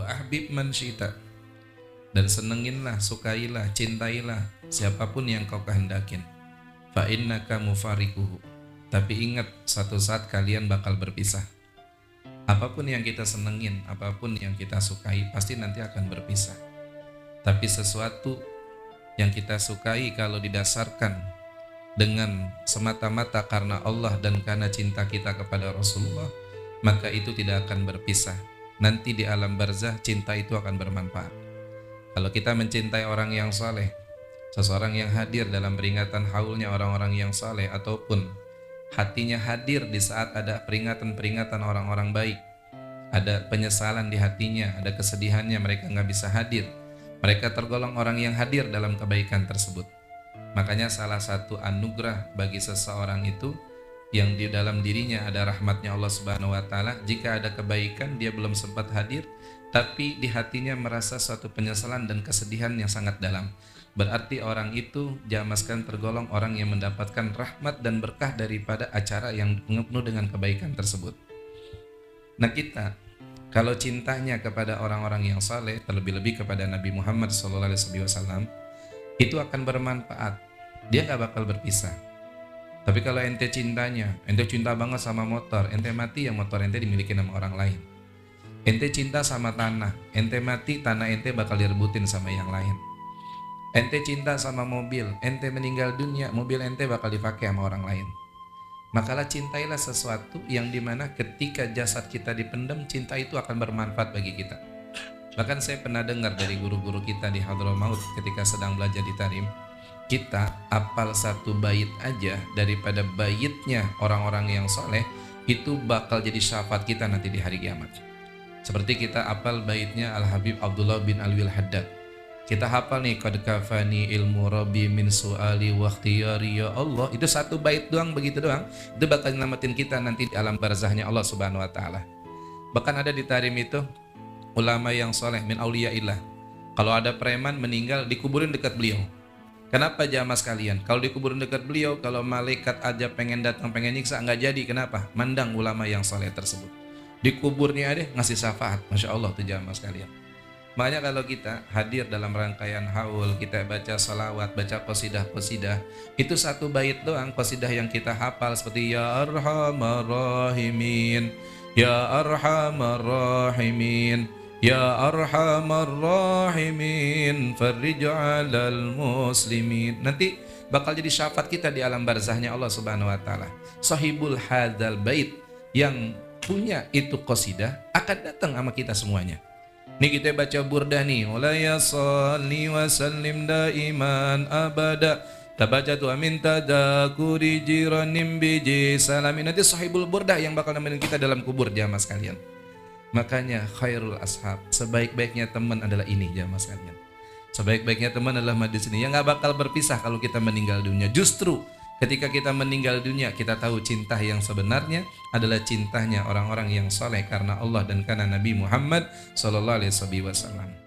ahbib man syi'ta, dan senenginlah, sukailah, cintailah siapapun yang kau kehendakin. Fa innaka mufariquhu, tapi ingat satu saat kalian bakal berpisah. Apapun yang kita senengin, apapun yang kita sukai, pasti nanti akan berpisah. Tapi sesuatu yang kita sukai kalau didasarkan dengan semata-mata karena Allah dan karena cinta kita kepada Rasulullah, maka itu tidak akan berpisah. Nanti di alam barzah cinta itu akan bermanfaat. Kalau kita mencintai orang yang saleh, seseorang yang hadir dalam peringatan haulnya orang-orang yang saleh, ataupun hatinya hadir di saat ada peringatan-peringatan orang-orang baik, ada penyesalan di hatinya, ada kesedihannya, mereka nggak bisa hadir, mereka tergolong orang yang hadir dalam kebaikan tersebut. Makanya salah satu anugerah bagi seseorang itu yang di dalam dirinya ada rahmatnya Allah Subhanahu wa taala, jika ada kebaikan dia belum sempat hadir, tapi di hatinya merasa suatu penyesalan dan kesedihan yang sangat dalam, berarti orang itu jamaskan tergolong orang yang mendapatkan rahmat dan berkah daripada acara yang penuh dengan kebaikan tersebut. Nah, kita kalau cintanya kepada orang-orang yang saleh, terlebih-lebih kepada Nabi Muhammad SAW, itu akan bermanfaat. Dia gak bakal berpisah. Tapi kalau ente cintanya, ente cinta banget sama motor, ente mati, yang motor ente dimiliki sama orang lain. Ente cinta sama tanah, ente mati, tanah ente bakal direbutin sama yang lain. Ente cinta sama mobil, ente meninggal dunia, mobil ente bakal dipakai sama orang lain. Makalah cintailah sesuatu yang dimana ketika jasad kita dipendam, cinta itu akan bermanfaat bagi kita. Bahkan saya pernah dengar dari guru-guru kita di Hadramaut ketika sedang belajar di Tarim, kita apal satu bait aja daripada baitnya orang-orang yang soleh, itu bakal jadi syafaat kita nanti di hari kiamat. Seperti kita apal baitnya Al-Habib Abdullah bin Alwil Haddad. Kita hafal nih, qad kafani ilmu rabbi min su'ali wa ikhtiyari ya Allah. Itu satu bait doang, begitu doang. Itu bakal nyelamatin kita nanti di alam barzahnya Allah Subhanahu wa taala. Bahkan ada di Tarim itu ulama yang soleh min auliyaillah, kalau ada preman meninggal dikuburin dekat beliau. Kenapa jamaah sekalian? Kalau dikuburin dekat beliau, kalau malaikat aja pengen datang, pengen nyiksa, nggak jadi. Kenapa? Mandang ulama yang soleh tersebut. Dikuburnya deh ngasih syafaat. Masya Allah tuh jamaah sekalian. Makanya kalau kita hadir dalam rangkaian haul, kita baca salawat, baca qasidah-qasidah, itu satu bait doang qasidah yang kita hafal, seperti Ya Arhamar Rahimin, Ya Arhamar Rahimin, Ya Arhamar Rahimin, farrij 'alal muslimin. Nanti bakal jadi syafaat kita di alam barzahnya Allah Subhanahu wa taala. Sahibul hadzal bait yang punya itu qasidah akan datang sama kita semuanya. Nih kita baca burdah nih, Mulaya salli wa sallim daiman abada, tabaca tu amin tadakuri jiranim biji salamin. Nanti sahibul burdah yang bakal nemenin kita dalam kubur jamaah sekalian. Makanya khairul ashab, sebaik-baiknya teman adalah ini jamaah sekalian. Sebaik-baiknya teman adalah majlis ini yang gak bakal berpisah kalau kita meninggal dunia. Justru ketika kita meninggal dunia, kita tahu cinta yang sebenarnya adalah cintanya orang-orang yang soleh karena Allah dan karena Nabi Muhammad SAW.